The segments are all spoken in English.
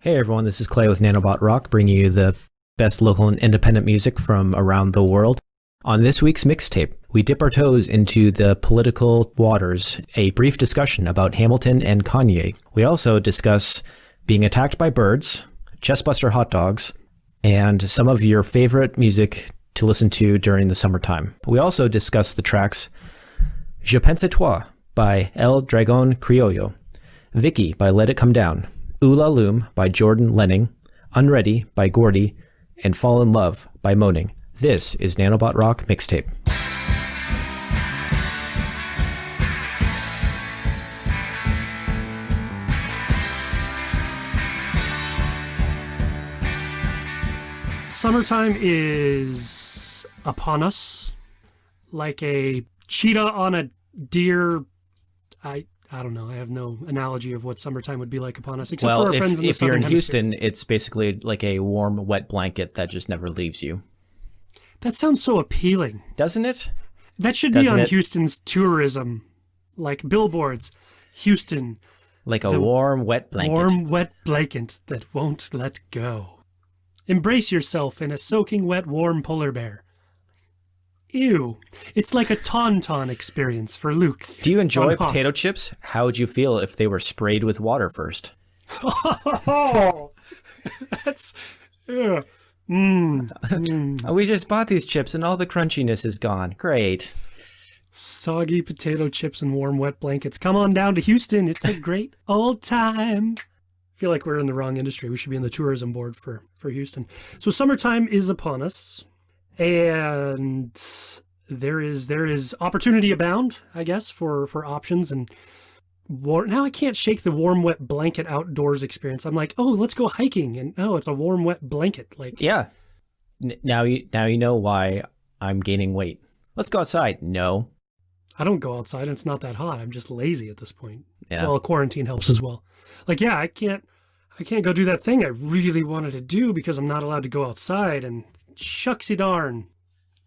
Hey everyone, this is Clay with Nanobot Rock, bringing you the best local and independent music from around the world. On this week's mixtape, we dip our toes into the political waters, a brief discussion about Hamilton and Kanye. We also discuss being attacked by birds, chestbuster hot dogs, and some of your favorite music to listen to during the summertime. We also discuss the tracks Je Pense à Toi by Dragón Criollo, Vicky by Let It Come Down, Oolaloom by Lehning, Unready by Gordi, and Fall in Love by Moaning. This is Nanobot Rock Mixtape. Summertime is upon us like a cheetah on a deer. I don't know. I have no analogy of what summertime would be like upon us, except for our friends in the southern hemisphere. If you're in Houston, it's basically like a warm, wet blanket that just never leaves you. That sounds so appealing. Doesn't it? That should be on Houston's tourism, like billboards. Houston. Like a warm, wet blanket. Warm, wet blanket that won't let go. Embrace yourself in a soaking wet, warm polar bear. Ew. It's like a tauntaun experience for Luke. Do you enjoy potato chips? How would you feel if they were sprayed with water first? Oh, that's... We just bought these chips and all the crunchiness is gone. Great. Soggy potato chips and warm, wet blankets. Come on down to Houston. It's a great old time. I feel like we're in the wrong industry. We should be in the tourism board for Houston. So summertime is upon us. And there is opportunity abound, I guess, for options. And now I can't shake the warm, wet blanket outdoors experience. I'm like, oh, let's go hiking. And oh, it's a warm, wet blanket. Like, yeah. Now you know why I'm gaining weight. Let's go outside. No. I don't go outside. It's not that hot. I'm just lazy at this point. Yeah. Well, quarantine helps as well. Like, yeah, I can't go do that thing I really wanted to do because I'm not allowed to go outside. And shucksy darn.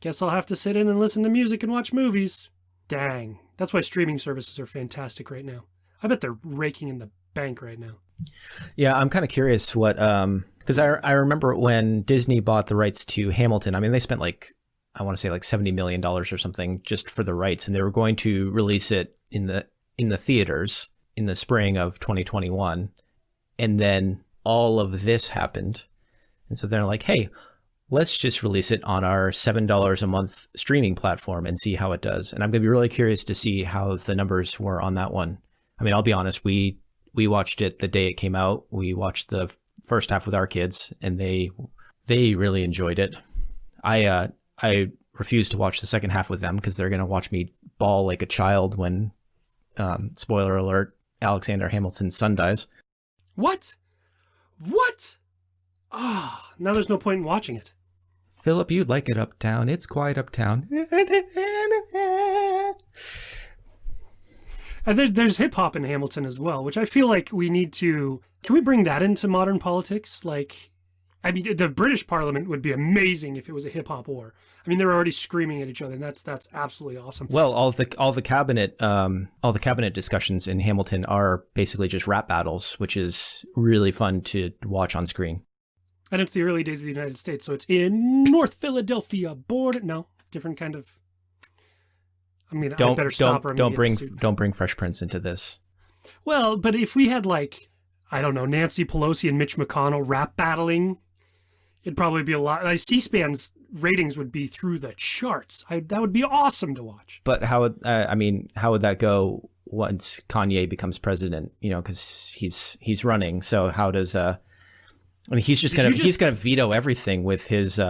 Guess I'll have to sit in and listen to music and watch movies. Dang. That's why streaming services are fantastic right now. I bet they're raking in the bank right now. Yeah, I'm kind of curious what, because I remember when Disney bought the rights to Hamilton, I mean, they spent I want to say $70 million or something just for the rights, and they were going to release it in the theaters in the spring of 2021. And then all of this happened. And so they're like, hey, let's just release it on our $7 a month streaming platform and see how it does. And I'm going to be really curious to see how the numbers were on that one. I mean, I'll be honest, we watched it the day it came out. We watched the first half with our kids, and they really enjoyed it. I refuse to watch the second half with them because they're going to watch me bawl like a child when, spoiler alert, Alexander Hamilton's son dies. What? Ah, now there's no point in watching it. Philip, you'd like it uptown. It's quiet uptown. And there's hip-hop in Hamilton as well, which I feel like we need to... Can we bring that into modern politics? Like, I mean, the British Parliament would be amazing if it was a hip-hop war. I mean, they're already screaming at each other, and that's absolutely awesome. Well, all the cabinet discussions in Hamilton are basically just rap battles, which is really fun to watch on screen. And it's the early days of the United States, so it's in North Philadelphia border. No, different kind of... I mean, I better stop or I'm don't bring Fresh Prince into this. Well, but if we had I don't know, Nancy Pelosi and Mitch McConnell rap battling, it'd probably be a lot. C-SPAN's ratings would be through the charts. That would be awesome to watch. But how would that go once Kanye becomes president? You know, because he's running. So how does he's gonna veto everything with his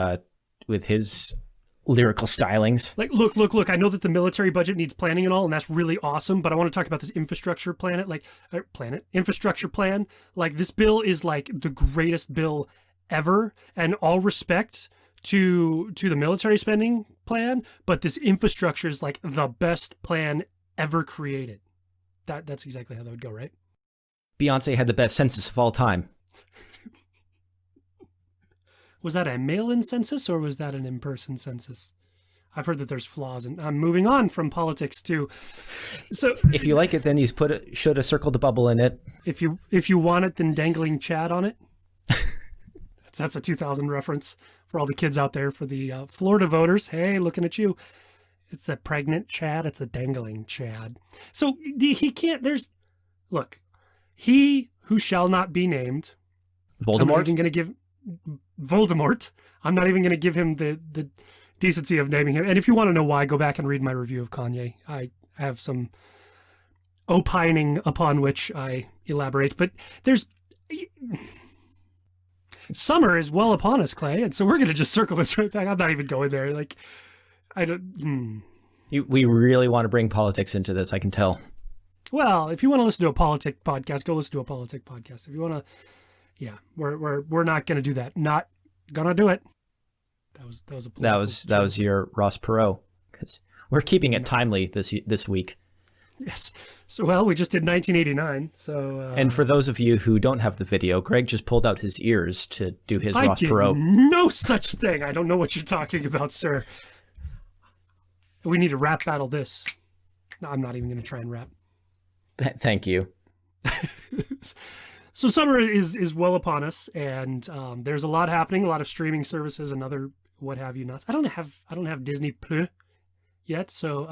lyrical stylings. Like, look, I know that the military budget needs planning and all, and that's really awesome, but I want to talk about this infrastructure infrastructure plan. Like, this bill is the greatest bill ever, and all respect to the military spending plan, but this infrastructure is the best plan ever created. That's exactly how that would go, right? Beyonce had the best census of all time. Was that a mail-in census or was that an in-person census? I've heard that there's flaws, and I'm moving on from politics too. So if you like it, then you should have circled the bubble in it. If you want it, then dangling Chad on it. That's a 2000 reference for all the kids out there, for the Florida voters. Hey, looking at you. It's a pregnant Chad. It's a dangling Chad. So he can't, look, he who shall not be named. Voldemort? I'm not even going to give Voldemort. I'm not even going to give him the decency of naming him. And if you want to know why, go back and read my review of Kanye. I have some opining upon which I elaborate. But summer is well upon us, Clay. And so we're going to just circle this right back. I'm not even going there. Like, I don't. We really want to bring politics into this, I can tell. Well, if you want to listen to a politic podcast, go listen to a politic podcast. If you want to, yeah, we're not going to do that. Not gonna do it. That was your Ross Perot, because we're keeping it timely this week. Yes. So, well, we just did 1989. So, and for those of you who don't have the video, Greg just pulled out his ears to do his Ross Perot. No such thing. I don't know what you're talking about, sir. We need to rap battle this. No, I'm not even going to try and rap. Thank you. So summer is well upon us, and there's a lot happening, a lot of streaming services and other what have you nots. I don't have Disney Plus yet, so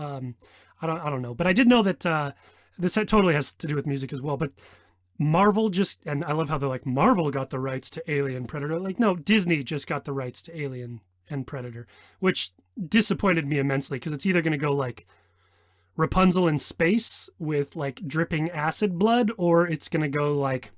I don't know. But I did know that this totally has to do with music as well. But Marvel and I love how they're like, Marvel got the rights to Alien Predator. Like, no, Disney just got the rights to Alien and Predator, which disappointed me immensely, because it's either going to go like Rapunzel in space with like dripping acid blood, or it's going to go like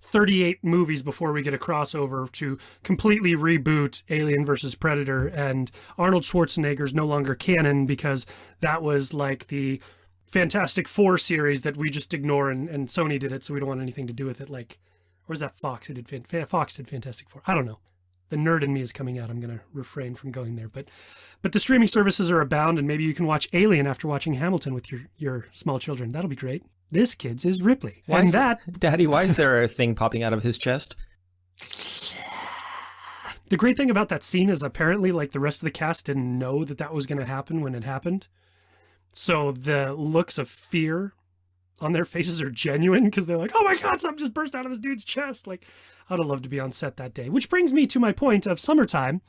38 movies before we get a crossover to completely reboot Alien versus Predator, and Arnold Schwarzenegger's no longer canon because that was like the Fantastic Four series that we just ignore, and Sony did it, so we don't want anything to do with it. Like, or is that Fox who did Fox did Fantastic Four? I don't know. The nerd in me is coming out. I'm going to refrain from going there. But the streaming services are abound, and maybe you can watch Alien after watching Hamilton with your small children. That'll be great. This, kids, is Ripley. Daddy, why is there a thing popping out of his chest? The great thing about that scene is apparently, like, the rest of the cast didn't know that was going to happen when it happened. So the looks of fear on their faces are genuine, because they're like, oh my God, something just burst out of this dude's chest. Like, I'd have loved to be on set that day. Which brings me to my point of summertime.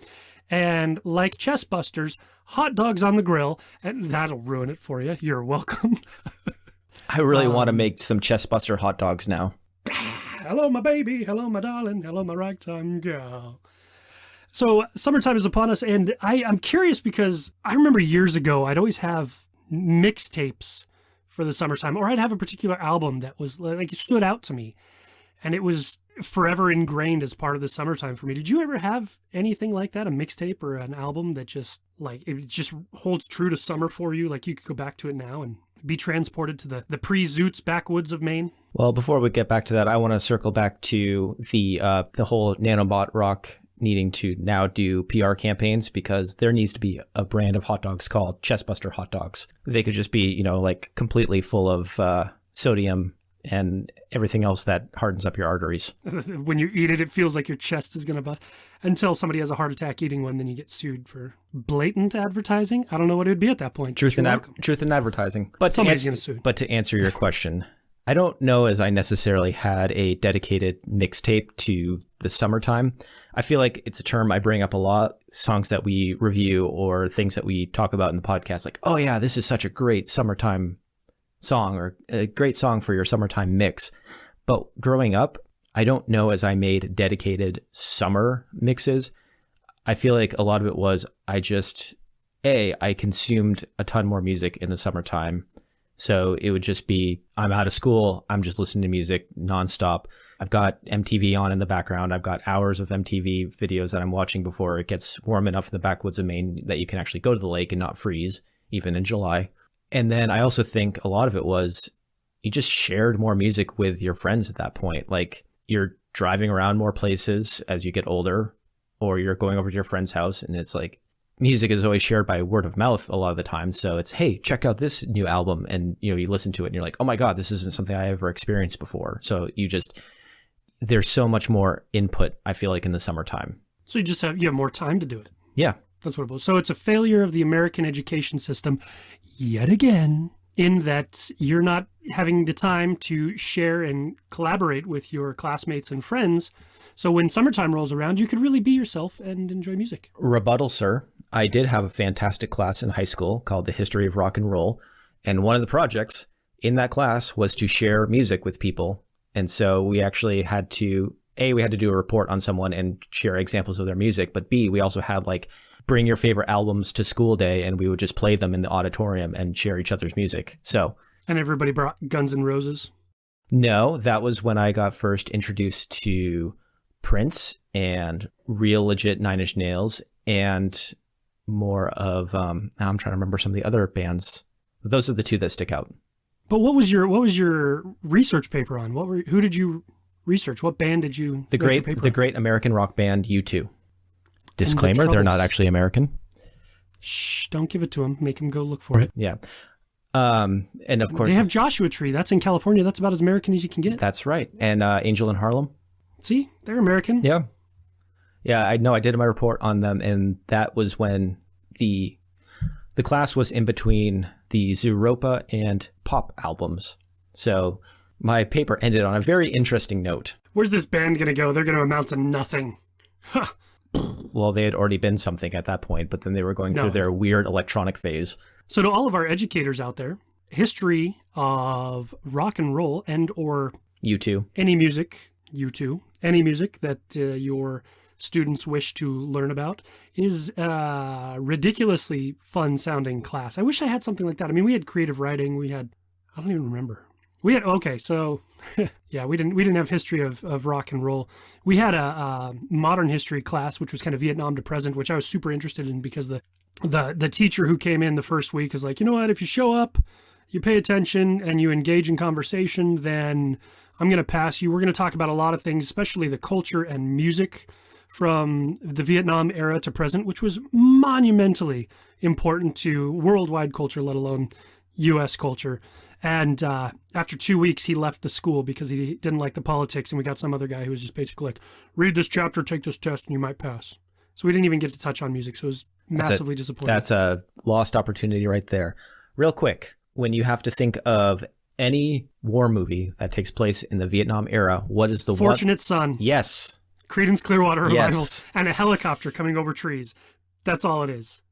And like chest busters, hot dogs on the grill, and that'll ruin it for you. You're welcome. I really want to make some chest buster hot dogs now. Hello, my baby. Hello, my darling. Hello, my ragtime girl. So summertime is upon us, and I'm curious because I remember years ago, I'd always have mixtapes for the summertime, or I'd have a particular album that was like, it stood out to me, and it was forever ingrained as part of the summertime for me. Did you ever have anything like that, a mixtape or an album that just like, it just holds true to summer for you? Like you could go back to it now and be transported to the pre-Zoots backwoods of Maine? Well, before we get back to that, I want to circle back to the whole Nanobot rock needing to now do PR campaigns, because there needs to be a brand of hot dogs called Chestbuster hot dogs. They could just be, like completely full of sodium and everything else that hardens up your arteries. When you eat it, it feels like your chest is going to bust. Until somebody has a heart attack eating one, then you get sued for blatant advertising. I don't know what it would be at that point. Truth in advertising. But somebody's going to sue. But to answer your question, I don't know as I necessarily had a dedicated mixtape to the summertime. I feel like it's a term I bring up a lot, songs that we review or things that we talk about in the podcast. Like, oh yeah, this is such a great summertime song, or a great song for your summertime mix. But growing up, I don't know as I made dedicated summer mixes. I feel like a lot of it was I consumed a ton more music in the summertime. So it would just be, I'm out of school, I'm just listening to music nonstop. I've got MTV on in the background. I've got hours of MTV videos that I'm watching before it gets warm enough in the backwoods of Maine that you can actually go to the lake and not freeze, even in July. And then I also think a lot of it was you just shared more music with your friends at that point. Like you're driving around more places as you get older, or you're going over to your friend's house, and it's like music is always shared by word of mouth a lot of the time. So it's, hey, check out this new album. And, you listen to it and you're like, oh my God, this isn't something I ever experienced before. So there's so much more input, I feel like, in the summertime. So you have more time to do it. Yeah. That's what it was. So it's a failure of the American education system yet again. in that you're not having the time to share and collaborate with your classmates and friends. So when summertime rolls around, you could really be yourself and enjoy music. Rebuttal, sir. I did have a fantastic class in high school called the History of Rock and Roll. And one of the projects in that class was to share music with people. And so we actually had to, A, we had to do a report on someone and share examples of their music. But B, we also had like bring your favorite albums to school day, and we would just play them in the auditorium and share each other's music. So. And everybody brought Guns N' Roses? No, that was when I got first introduced to Prince and real legit Nine Inch Nails and more of, I'm trying to remember some of the other bands. Those are the two that stick out. But what was your research paper on? Who did you research? What band did you? The great American rock band U2. Disclaimer: they're not actually American. Shh! Don't give it to them. Make them go look for it. Yeah. And of course they have Joshua Tree. That's in California. That's about as American as you can get. That's right. And Angel in Harlem. See, they're American. Yeah. Yeah, I know. I did my report on them, and that was when the class was in between the Zooropa and Pop albums. So my paper ended on a very interesting note. Where's this band going to go? They're going to amount to nothing. Well, they had already been something at that point, but then they were going through their weird electronic phase. So to all of our educators out there, history of rock and roll and or U2. Any music, U2, any music that your students wish to learn about is a ridiculously fun sounding class. I wish I had something like that. I mean, we had creative writing. We had, I don't even remember. We had, okay, so yeah, we didn't have history of rock and roll. We had a modern history class, which was kind of Vietnam to present, which I was super interested in because the teacher who came in the first week was like, you know what, if you show up, you pay attention and you engage in conversation, then I'm going to pass you. We're going to talk about a lot of things, especially the culture and music from the Vietnam era to present, which was monumentally important to worldwide culture, let alone U.S. culture. And after 2 weeks, he left the school because he didn't like the politics. And we got some other guy who was just basically like, read this chapter, take this test, and you might pass. So we didn't even get to touch on music. So it was massively disappointing. That's a lost opportunity right there. Real quick, when you have to think of any war movie that takes place in the Vietnam era, what is the Fortunate Son. Yes. Creedence Clearwater Revival. Yes. And a helicopter coming over trees. That's all it is.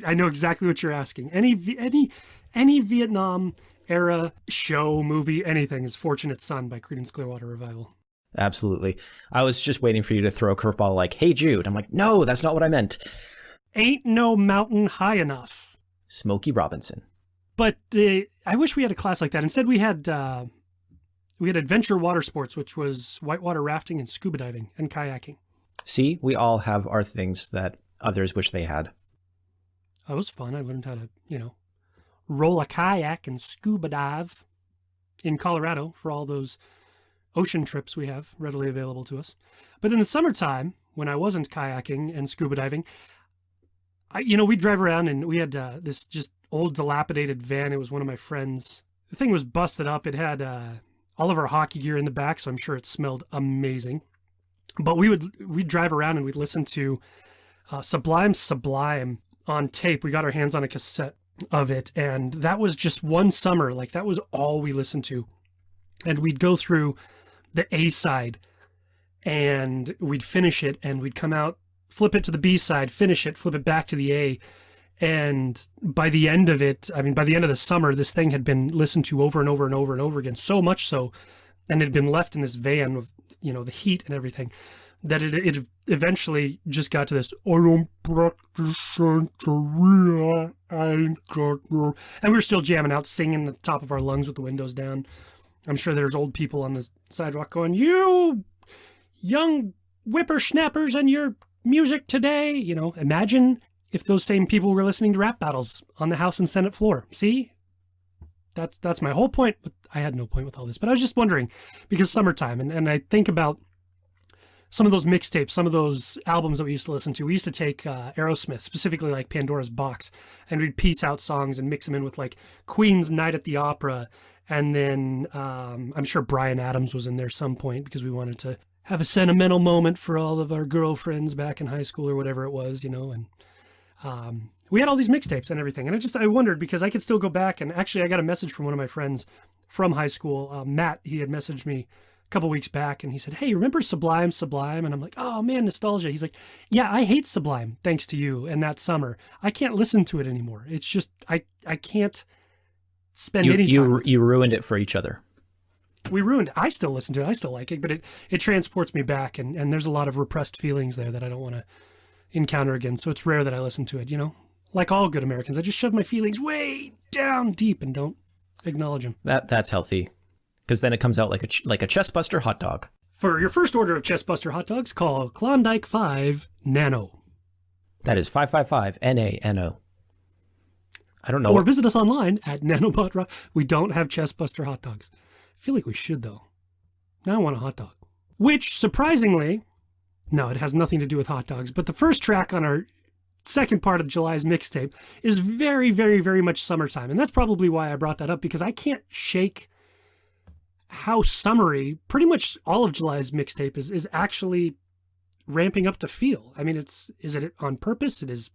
I know exactly what you're asking. Any Vietnam era show, movie, anything is Fortunate Son by Creedence Clearwater Revival. Absolutely. I was just waiting for you to throw a curveball like, hey, Jude. I'm like, no, that's not what I meant. Ain't no mountain high enough. Smokey Robinson. But I wish we had a class like that. Instead, we had adventure water sports, which was whitewater rafting and scuba diving and kayaking. See, we all have our things that others wish they had. That was fun. I learned how to, roll a kayak and scuba dive in Colorado for all those ocean trips we have readily available to us. But in the summertime, when I wasn't kayaking and scuba diving, we'd drive around and we had this just old dilapidated van. It was one of my friends. The thing was busted up. It had all of our hockey gear in the back, so I'm sure it smelled amazing. But we'd drive around and we'd listen to Sublime on tape. We got our hands on a cassette of it, and that was just one summer. Like, that was all we listened to. And we'd go through the A side and we'd finish it, and we'd come out, flip it to the B side, finish it, flip it back to the A. And by the end of it, by the end of the summer, this thing had been listened to over and over and over and over again, so much so, and it had been left in this van with, the heat and everything, that it eventually just got to this, I don't practice Santeria, I ain't got no... And we were still jamming out, singing at the top of our lungs with the windows down. I'm sure there's old people on the sidewalk going, you young whippersnappers and your music today. Imagine if those same people were listening to rap battles on the House and Senate floor. See? That's my whole point. I had no point with all this, but I was just wondering, because summertime, and I think about some of those mixtapes, some of those albums that we used to listen to. We used to take Aerosmith, specifically like Pandora's Box, and we'd piece out songs and mix them in with like Queen's Night at the Opera. And then I'm sure Bryan Adams was in there some point because we wanted to have a sentimental moment for all of our girlfriends back in high school or whatever it was, And we had all these mixtapes and everything. And I wondered, because I could still go back, and actually I got a message from one of my friends from high school, Matt. He had messaged me a couple weeks back and he said, "Hey, remember Sublime? And I'm like, oh man, nostalgia." He's like, "Yeah, I hate Sublime thanks to you and that summer. I can't listen to it anymore. It's just, I can't spend any time." You ruined it for each other. We ruined it. I still listen to it. I still like it, but it transports me back, and there's a lot of repressed feelings there that I don't want to encounter again. So it's rare that I listen to it, Like all good Americans, I just shove my feelings way down deep and don't acknowledge them. That's healthy, because then it comes out like a chestbuster hot dog. For your first order of chestbuster hot dogs, call Klondike 5 Nano. That is 555 NANO. I don't know. Or visit us online at Nanobot. We don't have chestbuster hot dogs. I feel like we should, though. Now I want a hot dog. Which, surprisingly, no, it has nothing to do with hot dogs. But the first track on our second part of July's mixtape is very, very, very much summertime. And that's probably why I brought that up, because I can't shake how summery pretty much all of July's mixtape is actually ramping up to feel. I mean, is it on purpose? Is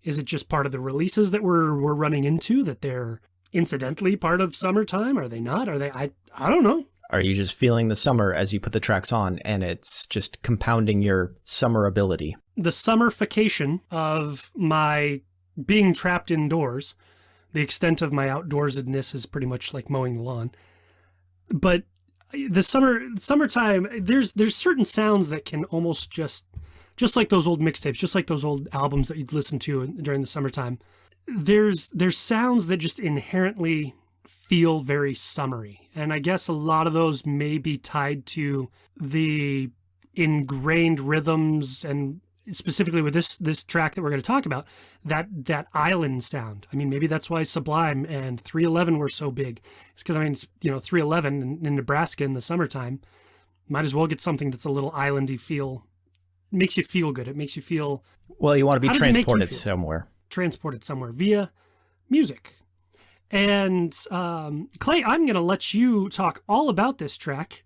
it just part of the releases that we're running into, that they're incidentally part of summertime? Are they not? Are they? I don't know. Are you just feeling the summer as you put the tracks on, and it's just compounding your summer ability? The summerfication of my being trapped indoors, the extent of my outdoorsedness is pretty much like mowing the lawn. But the summertime, there's certain sounds that can almost just like those old mixtapes, just like those old albums that you'd listen to during the summertime. There's sounds that just inherently feel very summery. And I guess a lot of those may be tied to the ingrained rhythms, and specifically with this track that we're going to talk about, that island sound. I mean, maybe that's why Sublime and 311 were so big. It's because, 311 in Nebraska in the summertime, might as well get something that's a little islandy feel. It makes you feel good. It makes you feel... Well, you want to be transported somewhere. Transported somewhere via music. And Clay, I'm going to let you talk all about this track.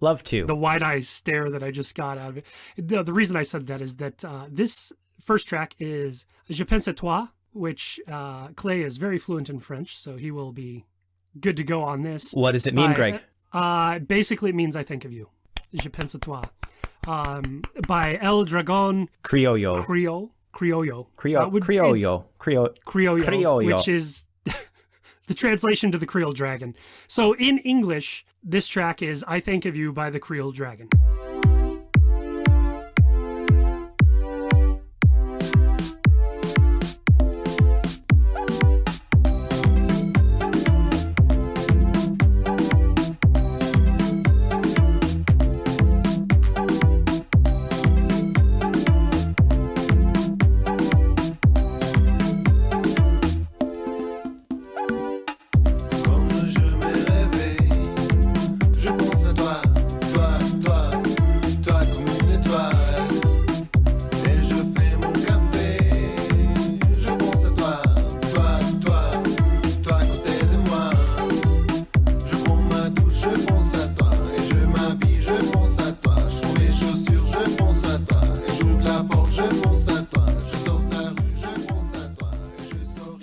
Love to. The wide-eye stare that I just got out of it. The reason I said that is that this first track is Je Pense à Toi, which Clay is very fluent in French, so he will be good to go on this. What does it mean, Greg? Basically, it means I think of you. Je Pense à Toi. By El Dragón. Criollo. Criollo, which is the translation to the Creole Dragon. So in English, this track is I Think of You by the Creole Dragon.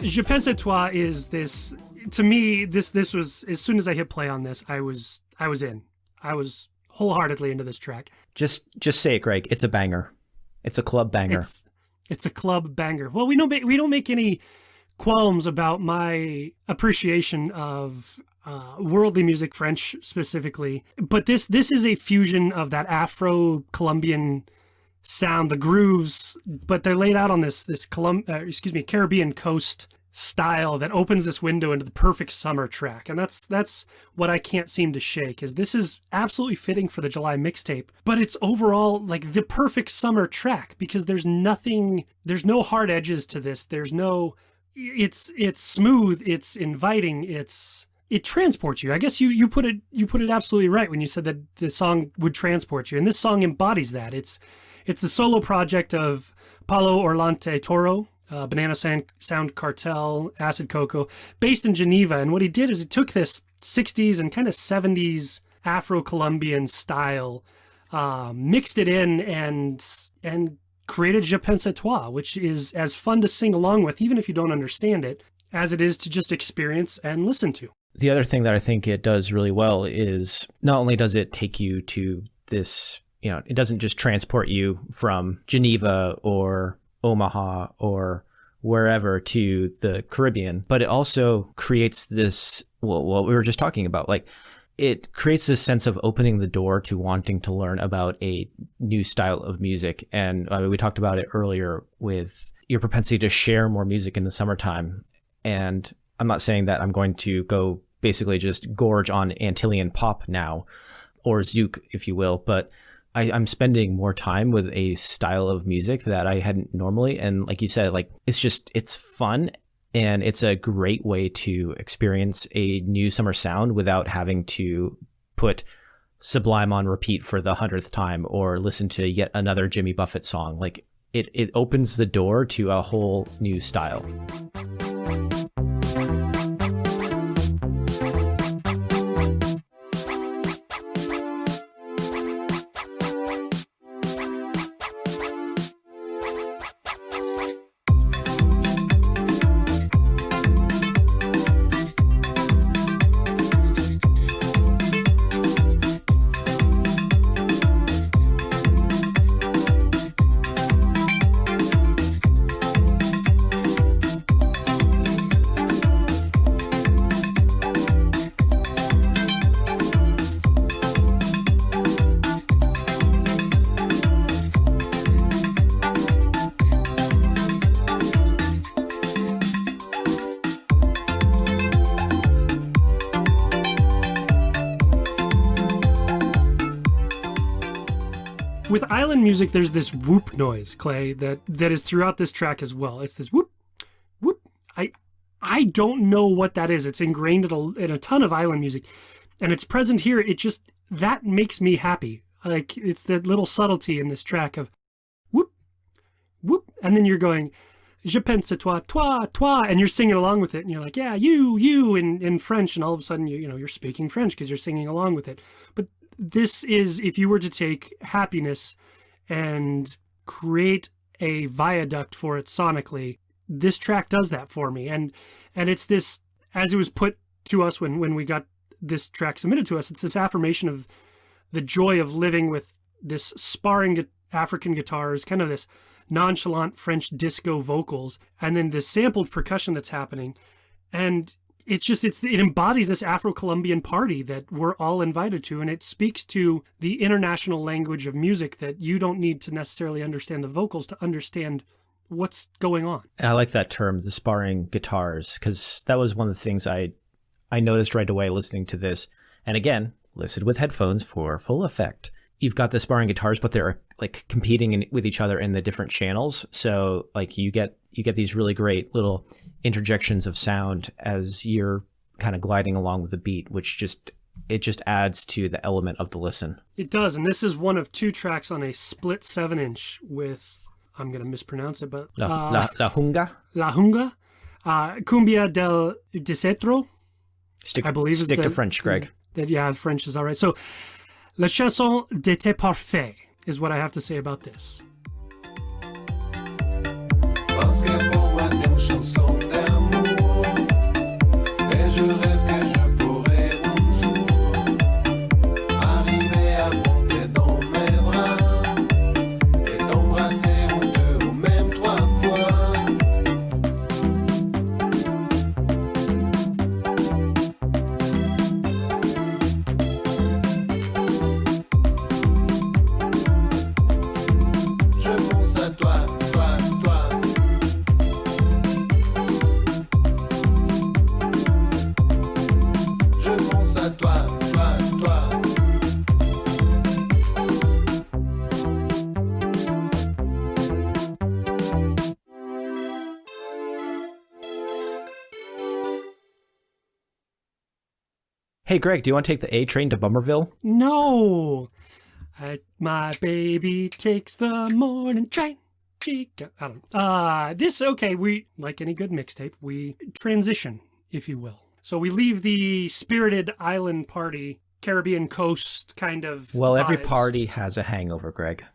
Je Pense à Toi is this, to me, this was, as soon as I hit play on this, I was in. I was wholeheartedly into this track. Just say it, Greg. It's a banger. It's a club banger. It's a club banger. Well, we don't make any qualms about my appreciation of worldly music, French specifically. But this is a fusion of that Afro-Colombian sound, the grooves, but they're laid out on this Caribbean coast style that opens this window into the perfect summer track. And that's what I can't seem to shake, is this is absolutely fitting for the July mixtape, but it's overall like the perfect summer track, because there's no hard edges to this. It's smooth, it's inviting, it transports you. I guess you put it absolutely right when you said that the song would transport you. And this song embodies that. It's the solo project of Paulo Orlante Toro, Banana Sound Cartel, Acid Coco, based in Geneva. And what he did is he took this 60s and kind of 70s Afro-Colombian style, mixed it in and created Je Pense à Toi, which is as fun to sing along with, even if you don't understand it, as it is to just experience and listen to. The other thing that I think it does really well is not only does it take you to this, it doesn't just transport you from Geneva or Omaha or wherever to the Caribbean, but it also creates this, what we were just talking about, like it creates this sense of opening the door to wanting to learn about a new style of music. And we talked about it earlier with your propensity to share more music in the summertime. And I'm not saying that I'm going to go basically just gorge on Antillian pop now, or zouk, if you will, but I'm spending more time with a style of music that I hadn't normally. And like you said, like it's fun, and it's a great way to experience a new summer sound without having to put Sublime on repeat for the 100th time or listen to yet another Jimmy Buffett song. Like it opens the door to a whole new style. With island music, there's this whoop noise, Clay, that is throughout this track as well. It's this whoop, whoop. I don't know what that is. It's ingrained in a ton of island music, and it's present here. That makes me happy. Like, it's the little subtlety in this track of whoop, whoop, and then you're going, Je pense à toi, toi, toi, and you're singing along with it, and you're like, yeah, you, in French, and all of a sudden, you're speaking French because you're singing along with it. But this is, if you were to take happiness and create a viaduct for it sonically, this track does that for me. And it's this, as it was put to us when we got this track submitted to us, it's this affirmation of the joy of living with this sparring African guitars, kind of this nonchalant French disco vocals, and then this sampled percussion that's happening. And it embodies this Afro-Colombian party that we're all invited to, and it speaks to the international language of music that you don't need to necessarily understand the vocals to understand what's going on. I like that term, the sparring guitars, because that was one of the things I noticed right away listening to this. And again, listened with headphones for full effect. You've got the sparring guitars, but they're like competing with each other in the different channels. So like you get these really great little interjections of sound as you're kind of gliding along with the beat, which just adds to the element of the listen. It does, and this is one of two tracks on a split 7-inch with, I'm going to mispronounce it, but La Hunga, Cumbia del Desetro. I believe stick to French, Greg. Yeah, French is all right. So, La chanson d'été parfait is what I have to say about this. Parce que pour moi t'es une chanson d'amour et je rêve que je pourrais un jour arriver à monter dans mes bras et t'embrasser ou deux ou même 3 fois. Je pense à toi, toi, toi. Je pense à toi, toi, toi. Hey, Greg, do you want to take the A train to Bummerville? No! My baby takes the morning train. I don't know. We, like any good mixtape, we transition, if you will. So we leave the spirited island party, Caribbean coast kind of Well, every vibes. party has a hangover, Greg.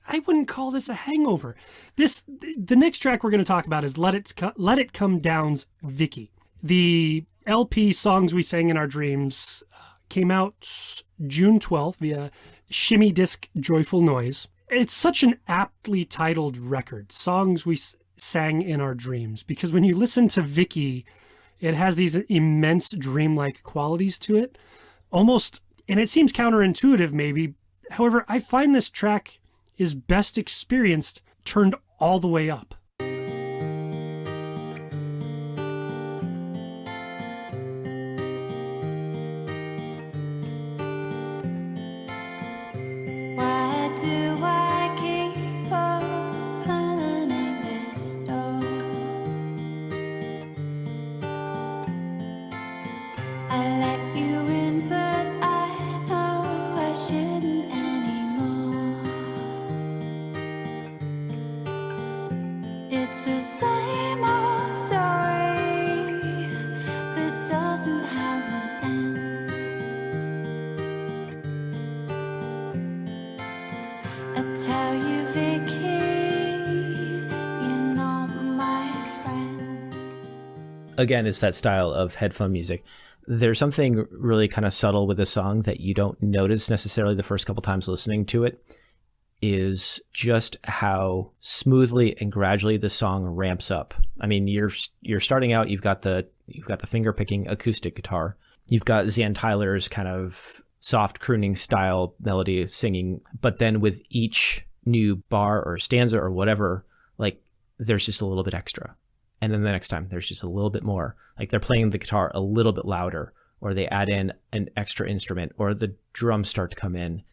I wouldn't call this a hangover. The next track we're going to talk about is Let It Come Down's Vicky. The LP Songs We Sang in Our Dreams came out June 12th via Shimmy Disc Joyful Noise. It's such an aptly titled record, Songs We Sang in Our Dreams, because when you listen to Vicky, it has these immense dreamlike qualities to it, almost, and it seems counterintuitive maybe. However, I find this track is best experienced turned all the way up. Why do I keep opening this door? I let you in, but I know I shouldn't anymore. It's the same old story that doesn't have an end. I tell you, Vicky, you're not my friend. Again, it's that style of headphone music. There's something really kind of subtle with the song that you don't notice necessarily the first couple times listening to it, is just how smoothly and gradually the song ramps up. I mean, you're starting out, you've got the finger picking acoustic guitar. You've got Zan Tyler's kind of soft crooning style melody singing, but then with each new bar or stanza or whatever, like there's just a little bit extra. And then the next time there's just a little bit more. Like they're playing the guitar a little bit louder, or they add in an extra instrument, or the drums start to come in,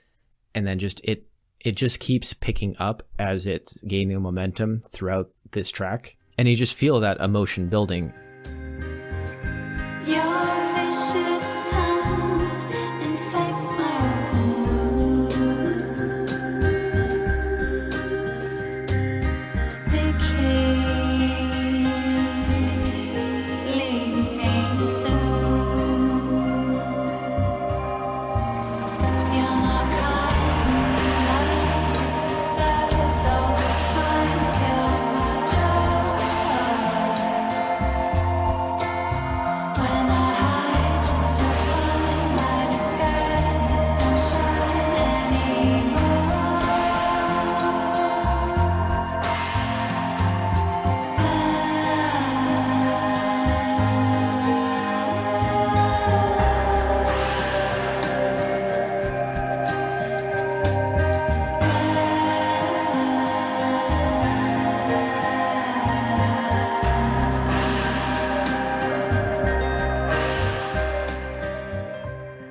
and then just it just keeps picking up as it's gaining momentum throughout this track. And you just feel that emotion building. Your vicious tongue infects my open wounds. Vicky, leave me soon. You're not kind and you like to sex all the time, kill my joy. When I hide, you still find my disguises don't shine anymore.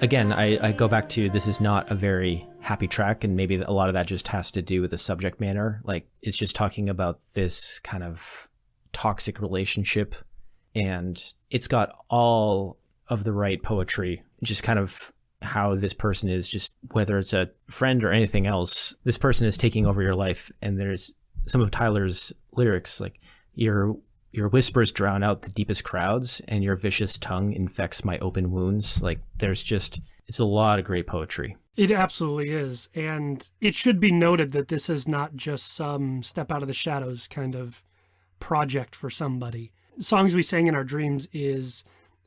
Again, I go back to, this is not a very happy track, and maybe a lot of that just has to do with the subject matter. Like, it's just talking about this kind of toxic relationship, and it's got all of the right poetry, just kind of how this person is, just whether it's a friend or anything else, this person is taking over your life. And there's some of Tyler's lyrics, like, your whispers drown out the deepest crowds, and your vicious tongue infects my open wounds. Like, it's a lot of great poetry. It absolutely is. And it should be noted that this is not just some step out of the shadows kind of project for somebody. Songs We Sang in Our Dreams is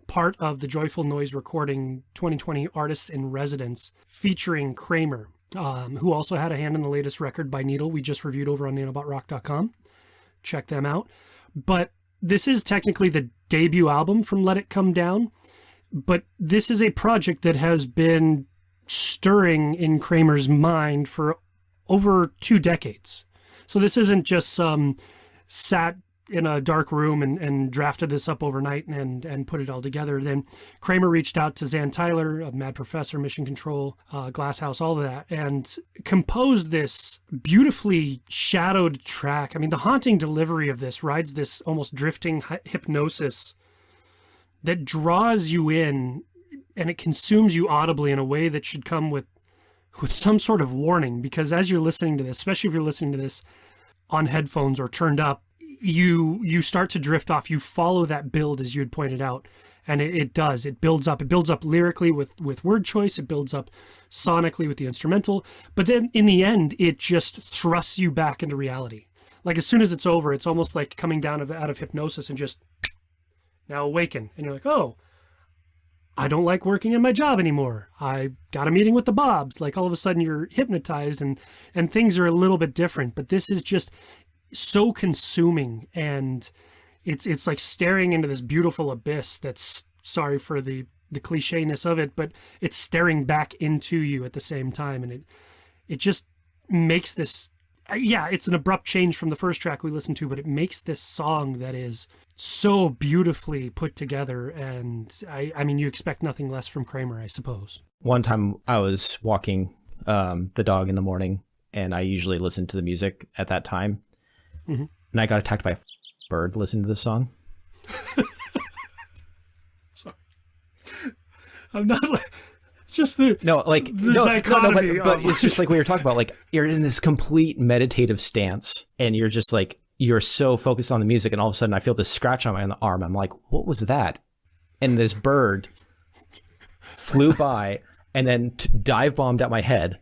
part of the Joyful Noise Recording 2020 Artists in Residence, featuring Kramer, who also had a hand in the latest record by Needle we just reviewed over on nanobotrock.com. Check them out. But this is technically the debut album from Let It Come Down. But this is a project that has been stirring in Kramer's mind for over 2 decades. So this isn't just some sat in a dark room and drafted this up overnight and put it all together. Then Kramer reached out to Zan Tyler of Mad Professor, Mission Control, Glasshouse, all of that, and composed this beautifully shadowed track. I mean, the haunting delivery of this rides this almost drifting hypnosis that draws you in, and it consumes you audibly in a way that should come with some sort of warning, because as you're listening to this, especially if you're listening to this on headphones or turned up, you start to drift off. You follow that build, as you had pointed out, And it does. It builds up. It builds up lyrically with word choice. It builds up sonically with the instrumental. But then in the end, it just thrusts you back into reality. Like as soon as it's over, it's almost like coming down out of hypnosis and just now awaken. And you're like, oh, I don't like working in my job anymore. I got a meeting with the Bobs. Like all of a sudden you're hypnotized and things are a little bit different. But this is just so consuming, and it's like staring into this beautiful abyss that's, sorry for the clichéness of it, but it's staring back into you at the same time. And it just makes this, yeah, it's an abrupt change from the first track we listened to, but it makes this song that is so beautifully put together. And I mean, you expect nothing less from Kramer, I suppose. One time I was walking the dog in the morning, and I usually listen to the music at that time. Mm-hmm. And I got attacked by a bird listening to this song. Sorry. I'm not just the dichotomy. But it's just like we were talking about, like you're in this complete meditative stance, and you're just like, you're so focused on the music, and all of a sudden I feel this scratch on my arm. I'm like, what was that? And this bird flew by and then dive bombed at my head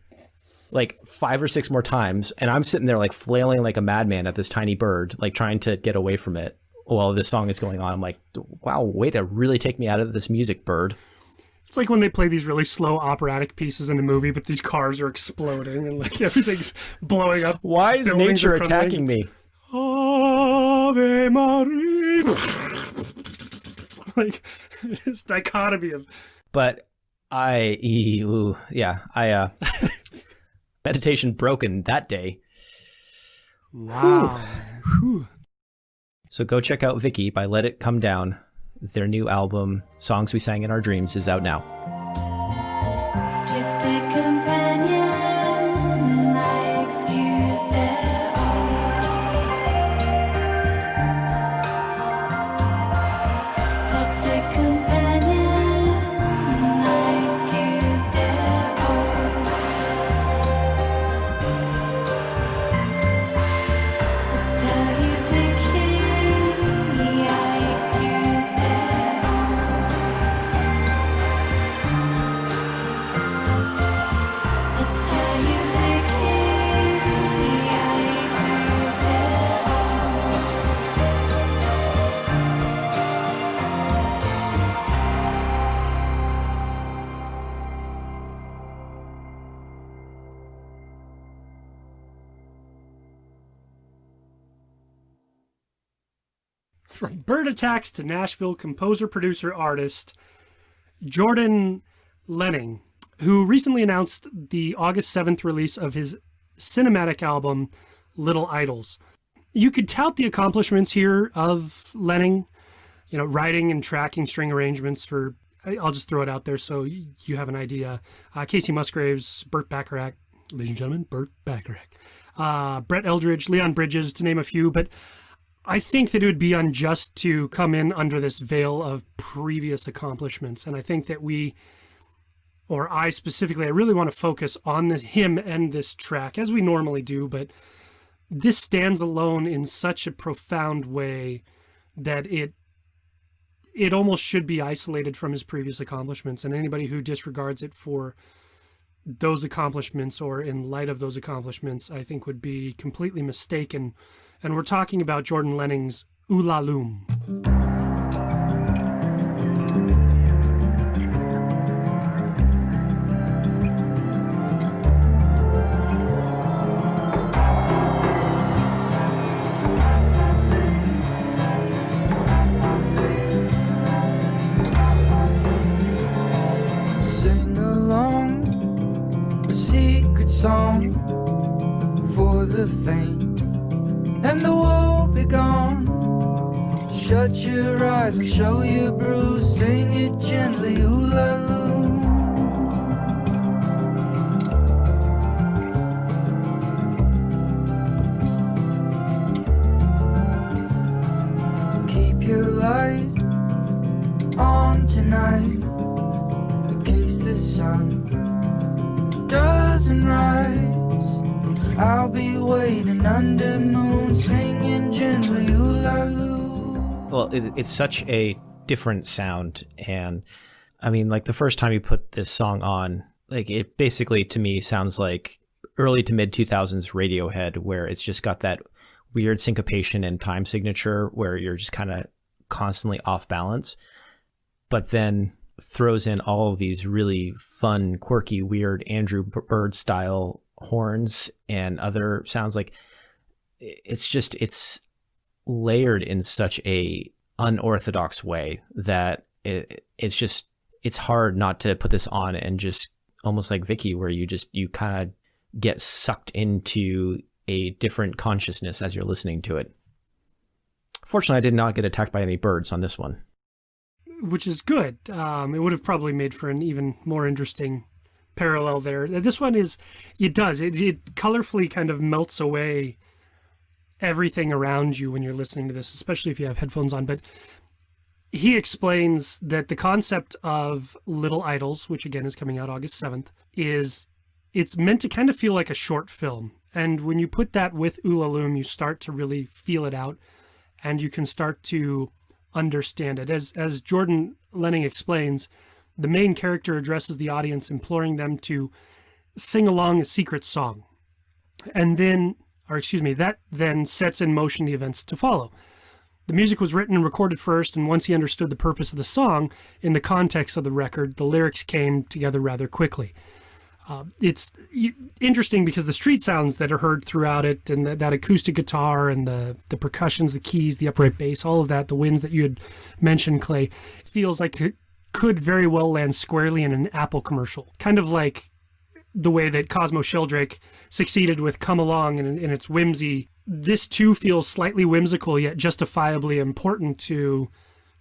like 5 or 6 more times. And I'm sitting there like flailing like a madman at this tiny bird, like trying to get away from it while this song is going on. I'm like, wow, way to really take me out of this music, bird. It's like when they play these really slow operatic pieces in a movie, but these cars are exploding and like everything's blowing up. Why is nature attacking me? Ave Maria. Like this dichotomy of. But meditation broken that day. Wow. So go check out Vicky by Let It Come Down. Their new album, Songs We Sang in Our Dreams, is out now. Twisted companion, I excused it all. Toxic companion, I excused it all. I tell you, Vicky, I excused it all. I tell you, Vicky, I excused it all. From bird attacks to Nashville composer, producer, artist, Jordan Lehning, who recently announced the August 7th release of his cinematic album, Little Idols. You could tout the accomplishments here of Lehning, you know, writing and tracking string arrangements for, I'll just throw it out there so you have an idea. Casey Musgraves, Burt Bacharach, ladies and gentlemen, Burt Bacharach, Brett Eldridge, Leon Bridges, to name a few, but I think that it would be unjust to come in under this veil of previous accomplishments. And I think that I specifically, I really want to focus on him and this track, as we normally do, but this stands alone in such a profound way that it almost should be isolated from his previous accomplishments. And anybody who disregards it for those accomplishments or in light of those accomplishments, I think would be completely mistaken. And we're talking about Jordan Lehning's Oolaloom. Sing along a secret song for the faint, and the world be gone. Shut your eyes and show your bruise. Sing it gently, Oolaloom. Keep your light on tonight, in case the sun doesn't rise. I'll be waiting under moon, singing gently, Oolaloom. Well, it's such a different sound. And I mean, like the first time you put this song on, like it basically to me sounds like early to mid 2000s Radiohead, where it's just got that weird syncopation and time signature where you're just kind of constantly off balance, but then throws in all of these really fun, quirky, weird Andrew Bird style horns and other sounds. Like it's layered in such a unorthodox way that it's hard not to put this on and just almost like Vicky, where you kind of get sucked into a different consciousness as you're listening to it. Fortunately, I did not get attacked by any birds on this one. Which is good. It would have probably made for an even more interesting parallel there. This one it colorfully kind of melts away everything around you when you're listening to this, especially if you have headphones on. But he explains that the concept of Little Idols, which again is coming out August 7th, it's meant to kind of feel like a short film. And when you put that with Oolaloom, you start to really feel it out and you can start to understand it. As Jordan Lehning explains, the main character addresses the audience, imploring them to sing along a secret song. That then sets in motion the events to follow. The music was written and recorded first, and once he understood the purpose of the song in the context of the record, the lyrics came together rather quickly. It's interesting because the street sounds that are heard throughout it, and that acoustic guitar and the percussions, the keys, the upright bass, all of that, the winds that you had mentioned, Clay, feels like it could very well land squarely in an Apple commercial. Kind of like the way that Cosmo Sheldrake succeeded with Come Along in its whimsy. This too feels slightly whimsical, yet justifiably important to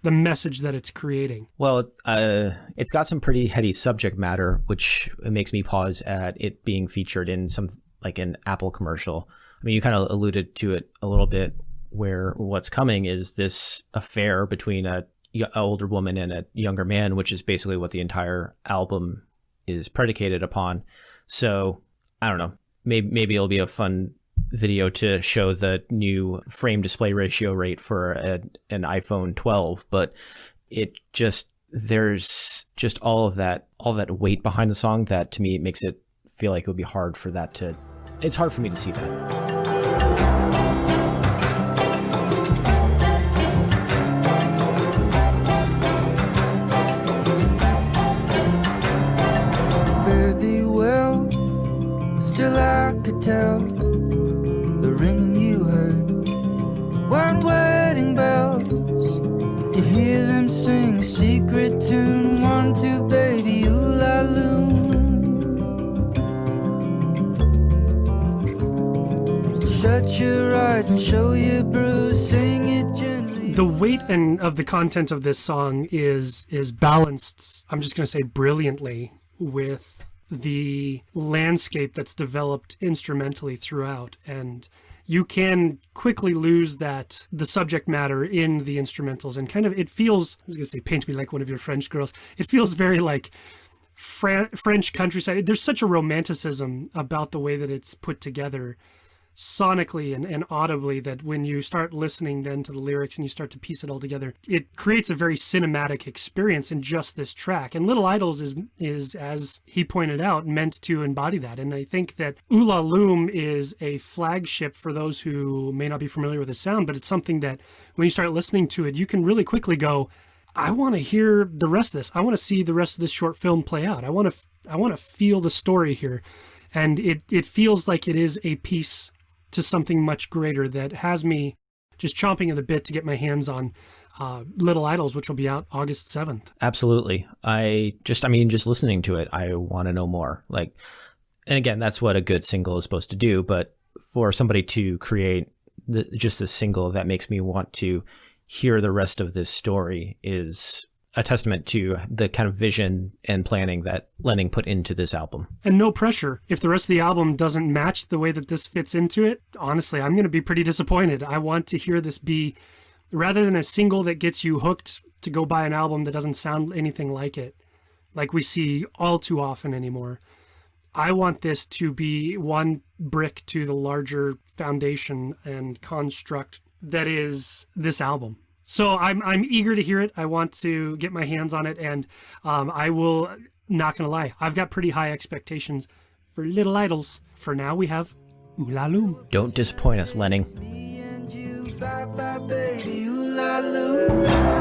the message that it's creating. Well, it's got some pretty heady subject matter, which makes me pause at it being featured in an Apple commercial. I mean, you kind of alluded to it a little bit, where what's coming is this affair between an older woman and a younger man, which is basically what the entire album is predicated upon. So I don't know, maybe it'll be a fun video to show the new frame display ratio rate for an iPhone 12, but there's just all that weight behind the song that to me makes it feel like it would be hard for it's hard for me to see that. Fare thee well, still I could tell the ringing you heard weren't wedding bells. You hear them sing a secret tune, 1, 2, baby, Oolaloom. Shut your eyes and show your bruise, sing it gently. The weight of the content of this song is balanced, I'm just going to say brilliantly, with the landscape that's developed instrumentally throughout. And you can quickly lose the subject matter in the instrumentals, and kind of, it feels, I was going to say, paint me like one of your French girls. It feels very like French countryside. There's such a romanticism about the way that it's put together sonically and audibly, that when you start listening then to the lyrics and you start to piece it all together, it creates a very cinematic experience in just this track. And Little Idols is, as he pointed out, meant to embody that. And I think that Oolaloom is a flagship for those who may not be familiar with the sound, but it's something that when you start listening to it, you can really quickly go, I want to hear the rest of this. I want to see the rest of this short film play out. I want to feel the story here. And it feels like it is a piece to something much greater that has me just chomping at the bit to get my hands on Little Idols, which will be out August 7th. Absolutely. Just listening to it, I want to know more. And again, that's what a good single is supposed to do. But for somebody to create just a single that makes me want to hear the rest of this story is a testament to the kind of vision and planning that Lehning put into this album. And no pressure. If the rest of the album doesn't match the way that this fits into it, honestly, I'm going to be pretty disappointed. I want to hear this be, rather than a single that gets you hooked to go buy an album that doesn't sound anything like it, like we see all too often anymore. I want this to be one brick to the larger foundation and construct that is this album. So I'm eager to hear it. I want to get my hands on it, and I will, not gonna lie, I've got pretty high expectations for Little Idols. For now, we have Oolaloom. Don't disappoint us, Lehning. Me and you, bye bye, baby, Oolaloom.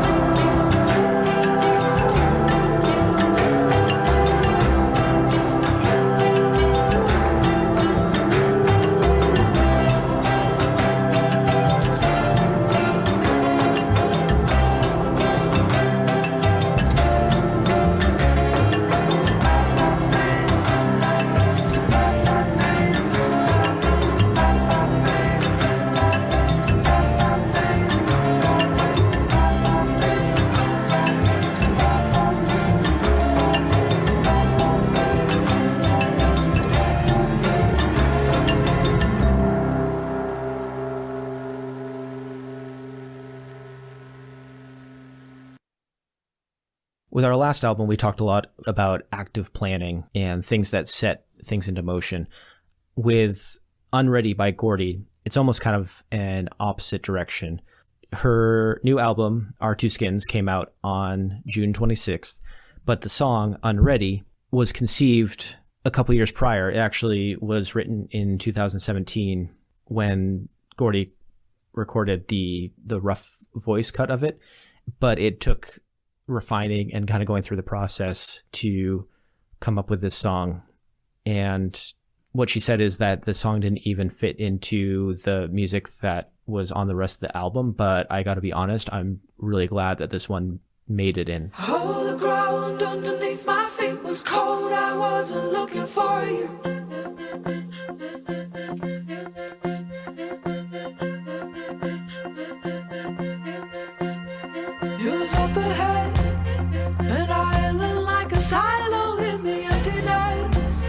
With our last album, we talked a lot about active planning and things that set things into motion. With Unready by Gordi, it's almost kind of an opposite direction. Her new album, Our Two Skins, came out on June 26th, but the song Unready was conceived a couple years prior. It actually was written in 2017 when Gordi recorded the rough voice cut of it, but it took refining and kind of going through the process to come up with this song. And what she said is that the song didn't even fit into the music that was on the rest of the album, but I gotta be honest, I'm really glad that this one made it in. Oh, the ground underneath my feet was cold. I wasn't looking for you. You was up ahead, an island like a silo in the emptiness,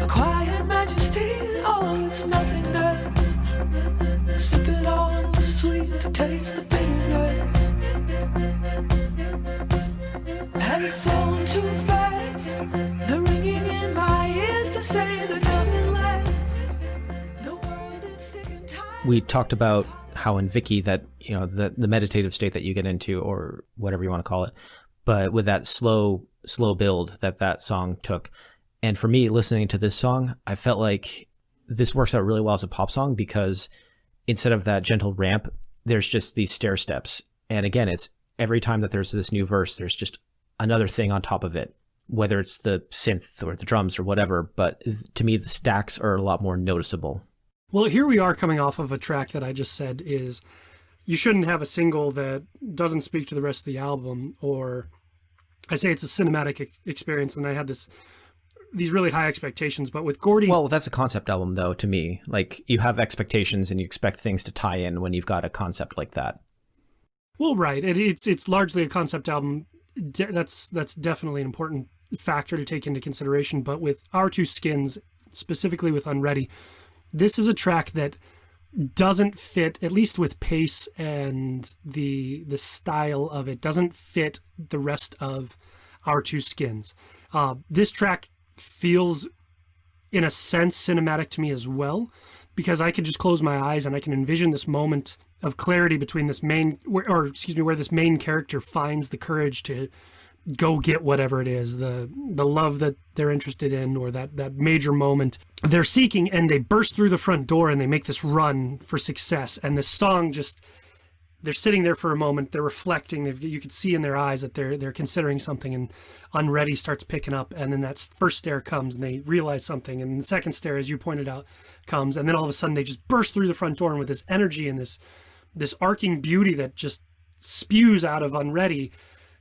a quiet majesty in all its nothingness, sipping on the sweet to taste the bitterness. Had it flown too fast, the ringing in my ears to say that nothing lasts. The world is sick and tired. We talked about how in Vicky that, you know, the meditative state that you get into, or whatever you want to call it, but with that slow build that song took. And for me, listening to this song, I felt like this works out really well as a pop song, because instead of that gentle ramp, there's just these stair steps. And again, it's every time that there's this new verse, there's just another thing on top of it, whether it's the synth or the drums or whatever. But to me, the stacks are a lot more noticeable. Well, here we are coming off of a track that I just said is, you shouldn't have a single that doesn't speak to the rest of the album, or I say it's a cinematic experience, and I had these really high expectations. But with Gordi... Well, that's a concept album, though, to me. Like, you have expectations and you expect things to tie in when you've got a concept like that. Well, right. It's largely a concept album. That's definitely an important factor to take into consideration. But with Our Two Skins, specifically with Unready, this is a track that doesn't fit, at least with pace and the style of it, doesn't fit the rest of Our Two Skins. This track feels, in a sense, cinematic to me as well, because I could just close my eyes and I can envision this moment of clarity between this where this main character finds the courage to go get whatever it is, the love that they're interested in, or that major moment they're seeking, and they burst through the front door and they make this run for success. And this song just, they're sitting there for a moment, they're reflecting, you could see in their eyes that they're considering something, and Unready starts picking up, and then that first stare comes and they realize something, and the second stare, as you pointed out, comes, and then all of a sudden they just burst through the front door, and with this energy and this arcing beauty that just spews out of Unready,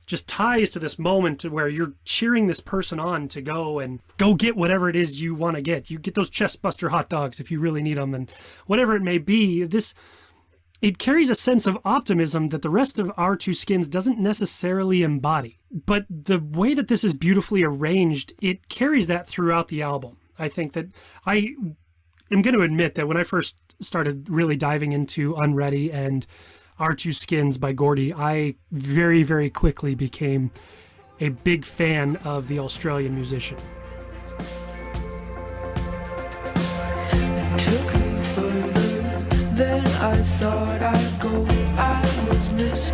just ties to this moment where you're cheering this person on to go get whatever it is you want to get. You get those chest buster hot dogs if you really need them, and whatever it may be. It carries a sense of optimism that the rest of Our Two Skins doesn't necessarily embody. But the way that this is beautifully arranged, it carries that throughout the album. I think that I am going to admit that when I first started really diving into Unready and Our Two Skins by Gordi, I very, very quickly became a big fan of the Australian musician. It took me further than I thought I'd go. I was missing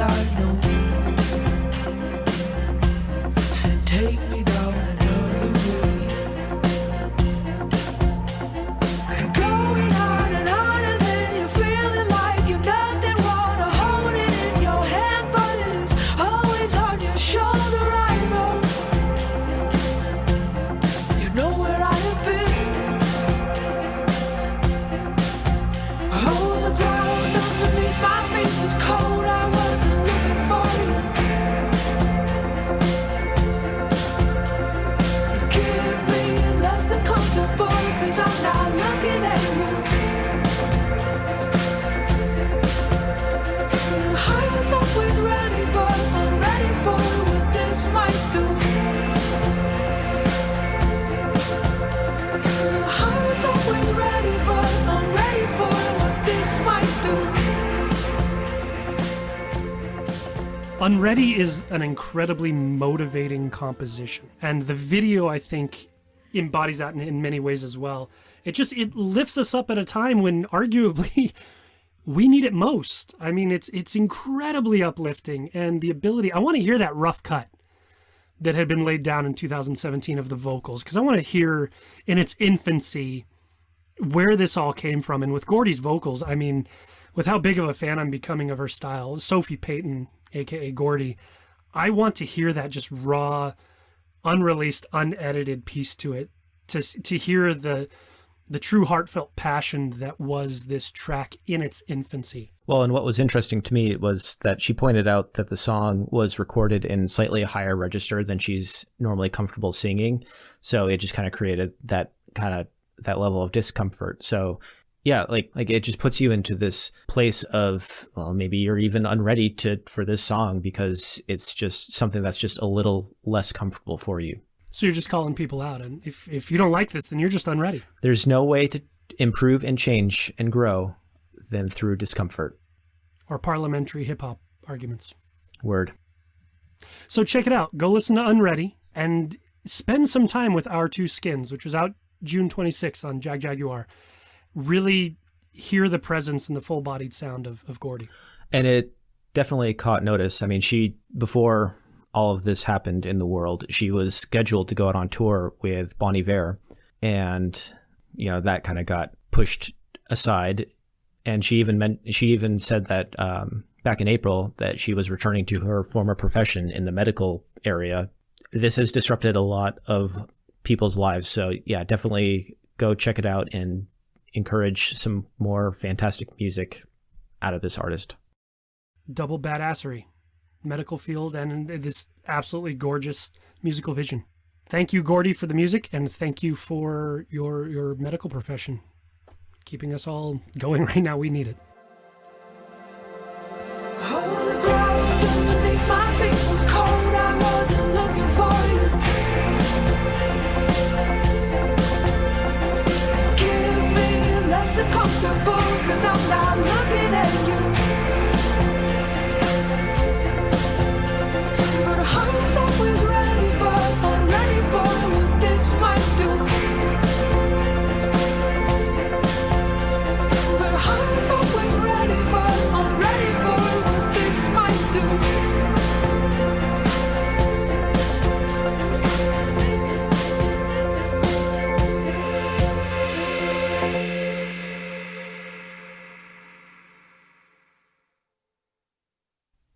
I know. Said take me down another way. And going on and then you're feeling like you're nothing. Wanna hold it in your hand, but it's always on your shoulder. I know. You know where I have been. Oh, the ground underneath my feet was cold. I wasn't looking for you. Give me less than comfortable, 'cause I'm not looking at you. I was always ready, but unready for what this might do. I was always ready, but unready for what this might do. Unready is an incredibly motivating composition, and the video, I think, embodies that in many ways as well. It lifts us up at a time when arguably we need it most. I mean, it's incredibly uplifting, and the ability, I want to hear that rough cut that had been laid down in 2017 of the vocals, because I want to hear in its infancy where this all came from. And with Gordi's vocals, I mean, with how big of a fan I'm becoming of her style, Sophie Payton, aka Gordi, I want to hear that just raw, unreleased, unedited piece to it, to hear the true heartfelt passion that was this track in its infancy. Well, and what was interesting to me was that she pointed out that the song was recorded in slightly a higher register than she's normally comfortable singing. So it just kind of created that level of discomfort. So yeah, like it just puts you into this place of, well, maybe you're even unready for this song because it's just something that's just a little less comfortable for you. So you're just calling people out. And if you don't like this, then you're just unready. There's no way to improve and change and grow than through discomfort. Or parliamentary hip-hop arguments. Word. So check it out. Go listen to Unready and spend some time with Our Two Skins, which was out June 26th on Jaguar. Really hear the presence and the full-bodied sound of Gordi. And it definitely caught notice. I mean, before all of this happened in the world, she was scheduled to go out on tour with Bon Iver, and that kind of got pushed aside. And she even said that back in April that she was returning to her former profession in the medical area. This has disrupted a lot of people's lives. So yeah, definitely go check it out and encourage some more fantastic music out of this artist. Double badassery, medical field, and this absolutely gorgeous musical vision. Thank you, Gordi, for the music, and thank you for your medical profession. Keeping us all going right now. We need it. Oh, the ground underneath my feet was cold. I wasn't looking for you. Give me less than comfortable, 'cause I'm not looking at you. But I was always ready, but unready for what this might do. I was always ready, but unready for what this might do.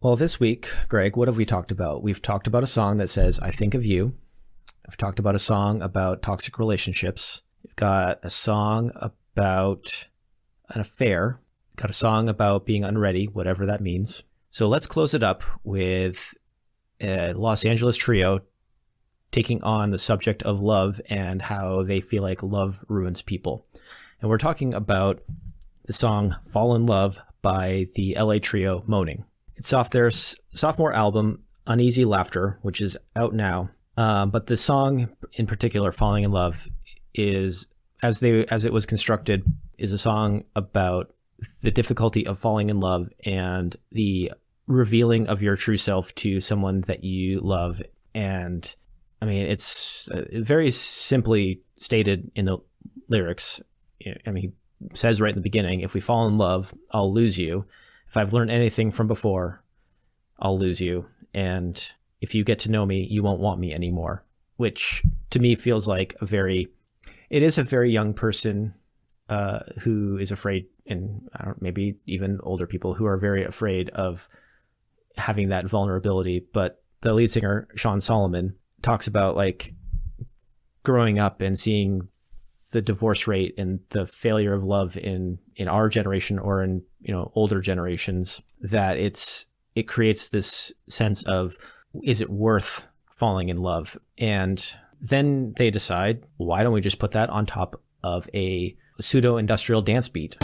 Well, this week, Greg, what have we talked about? We've talked about a song that says, I think of you. I've talked about a song about toxic relationships. We've got a song about an affair. Got a song about being unready, whatever that means. So let's close it up with a Los Angeles trio taking on the subject of love and how they feel like love ruins people. And we're talking about the song Fall in Love by the LA trio Moaning. It's off their sophomore album, Uneasy Laughter, which is out now. But the song in particular, Falling in Love, is, as it was constructed, is a song about the difficulty of falling in love and the revealing of your true self to someone that you love. And I mean, it's very simply stated in the lyrics. I mean, he says right in the beginning, if we fall in love, I'll lose you. If I've learned anything from before, I'll lose you. And if you get to know me, you won't want me anymore, which to me feels like it is a very young person who is afraid, and maybe even older people who are very afraid of having that vulnerability. But the lead singer, Sean Solomon, talks about like growing up and seeing the divorce rate and the failure of love in our generation or in, older generations, that it creates this sense of, is it worth falling in love? And then they decide, why don't we just put that on top of a pseudo-industrial dance beat?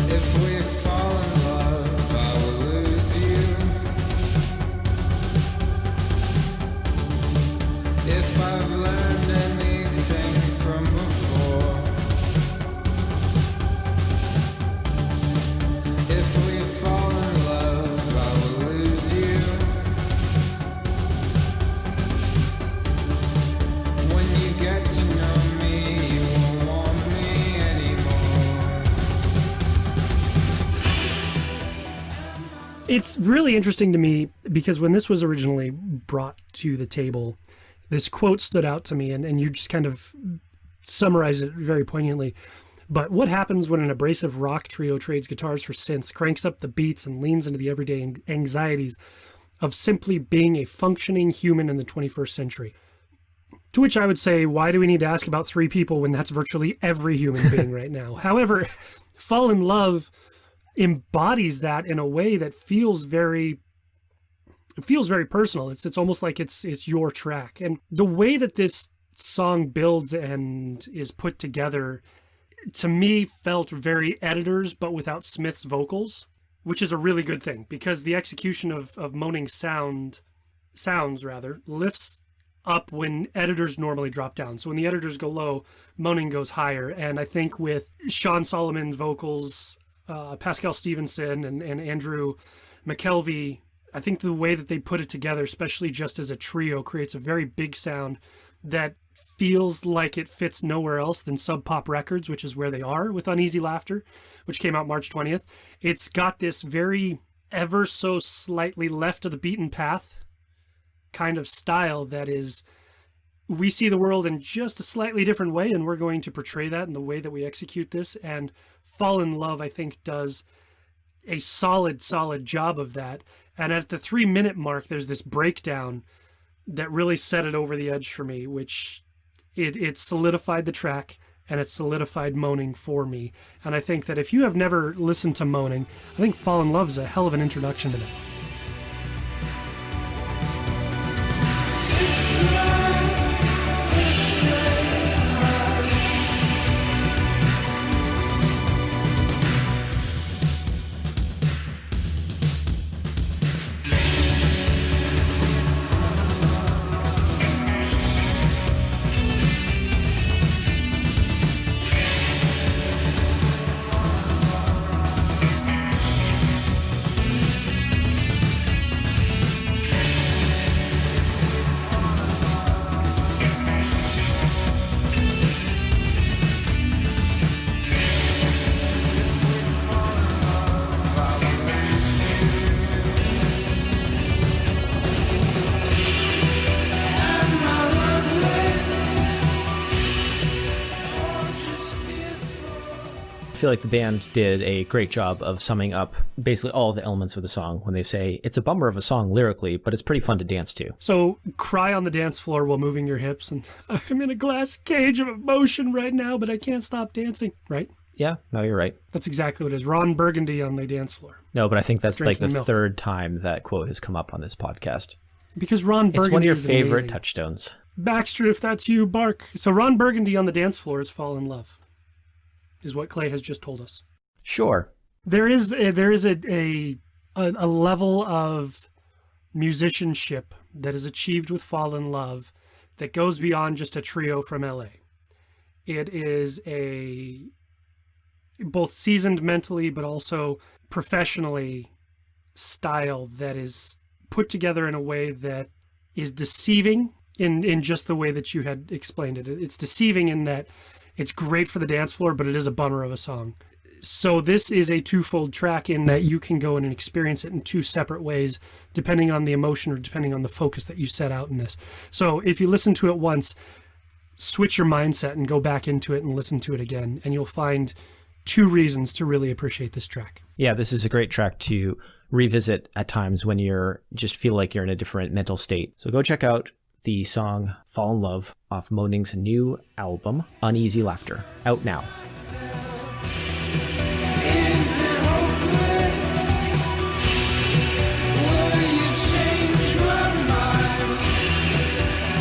If we fall in love, I will lose you. If I've learned anything from before, if we fall in love, I will lose you. When you get to know me, you won't want me anymore. It's really interesting to me because when this was originally brought to the table, this quote stood out to me, and you just kind of summarize it very poignantly. But what happens when an abrasive rock trio trades guitars for synths, cranks up the beats, and leans into the everyday anxieties of simply being a functioning human in the 21st century? To which I would say, why do we need to ask about three people when that's virtually every human being right now? However, Fall in Love embodies that in a way that feels very personal. It's almost like it's your track. And the way that this song builds and is put together, to me, felt very Editors, but without Smith's vocals, which is a really good thing because the execution of Moaning's sounds lifts up when Editors normally drop down. So when the Editors go low, Moaning goes higher. And I think with Sean Solomon's vocals, Pascal Stevenson and Andrew McKelvey, I think the way that they put it together, especially just as a trio, creates a very big sound that feels like it fits nowhere else than Sub Pop Records, which is where they are with Uneasy Laughter, which came out March 20th. It's got this very ever so slightly left of the beaten path kind of style that is, we see the world in just a slightly different way, and we're going to portray that in the way that we execute this. And Fall in Love, I think, does a solid job of that. And at the 3-minute mark, there's this breakdown that really set it over the edge for me, which it solidified the track and it solidified Moaning for me. And I think that if you have never listened to Moaning, I think Fall in Love is a hell of an introduction to that. I feel like the band did a great job of summing up basically all the elements of the song when they say it's a bummer of a song lyrically, but it's pretty fun to dance to. So cry on the dance floor while moving your hips, and I'm in a glass cage of emotion right now, but I can't stop dancing, right? Yeah, no, you're right. That's exactly what it is. Ron Burgundy on the dance floor. No, but I think that's like the Drinking milk. third time that quote has come up on this podcast. Because Ron Burgundy It's one of your is favorite amazing. touchstones. Baxter, if that's you, bark. So Ron Burgundy on the dance floor is Fall in Love, is what Clay has just told us. Sure. There is a level of musicianship that is achieved with Fall in Love that goes beyond just a trio from LA. It is both seasoned mentally but also professionally style that is put together in a way that is deceiving in just the way that you had explained it. It's deceiving in that it's great for the dance floor, but it is a bummer of a song. So this is a twofold track in that you can go in and experience it in two separate ways, depending on the emotion or depending on the focus that you set out in this. So if you listen to it once, switch your mindset and go back into it and listen to it again, and you'll find two reasons to really appreciate this track. Yeah, this is a great track to revisit at times when you're just feel like you're in a different mental state. So go check out the song Fall in Love off Moaning's new album, Uneasy Laughter, out now. Is it hopeless? Will you change my mind?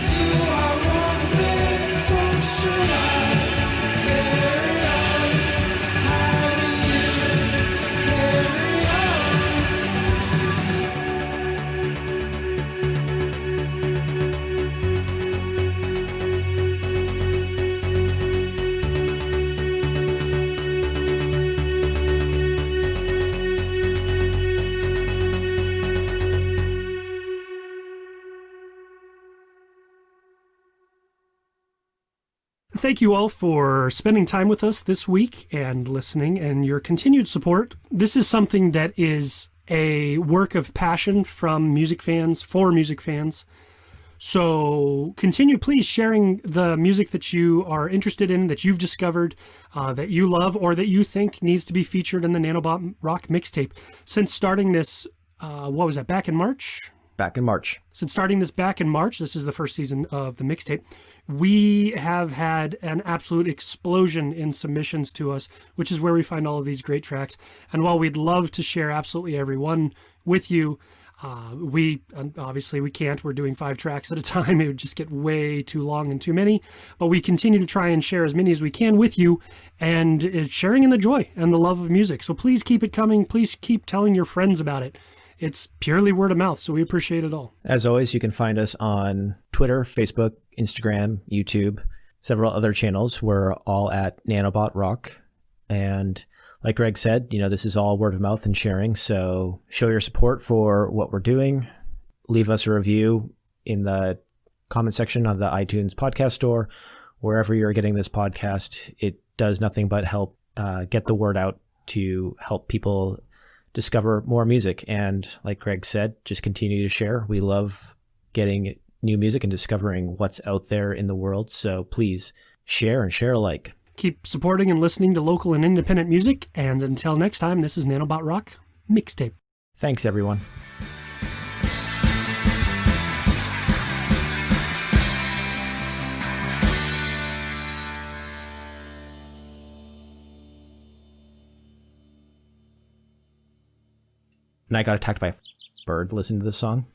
Do I want this or should I carry on? How do you carry Thank you all for spending time with us this week and listening and your continued support. This is something that is a work of passion from music fans for music fans. So continue, please, sharing the music that you are interested in, that you've discovered, that you love, or that you think needs to be featured in the Nanobot Rock mixtape. Since starting this, back in March? Back in March. Since starting this back in March, this is the first season of the mixtape, we have had an absolute explosion in submissions to us, which is where we find all of these great tracks. And while we'd love to share absolutely every one with you, we can't. We're doing 5 tracks at a time. It would just get way too long and too many. But we continue to try and share as many as we can with you, and sharing in the joy and the love of music. So please keep it coming. Please keep telling your friends about it. It's purely word of mouth, so we appreciate it all. As always, you can find us on Twitter, Facebook, Instagram, YouTube, several other channels. We're all at Nanobot Rock. And like Greg said, this is all word of mouth and sharing. So show your support for what we're doing. Leave us a review in the comment section of the iTunes podcast store. Wherever you're getting this podcast, it does nothing but help get the word out to help people discover more music. And like Greg said, just continue to share. We love getting new music and discovering what's out there in the world. So please share and share alike. Keep supporting and listening to local and independent music. And until next time, this is Nanobot Rock Mixtape. Thanks, everyone. And I got attacked by a bird listening to this song.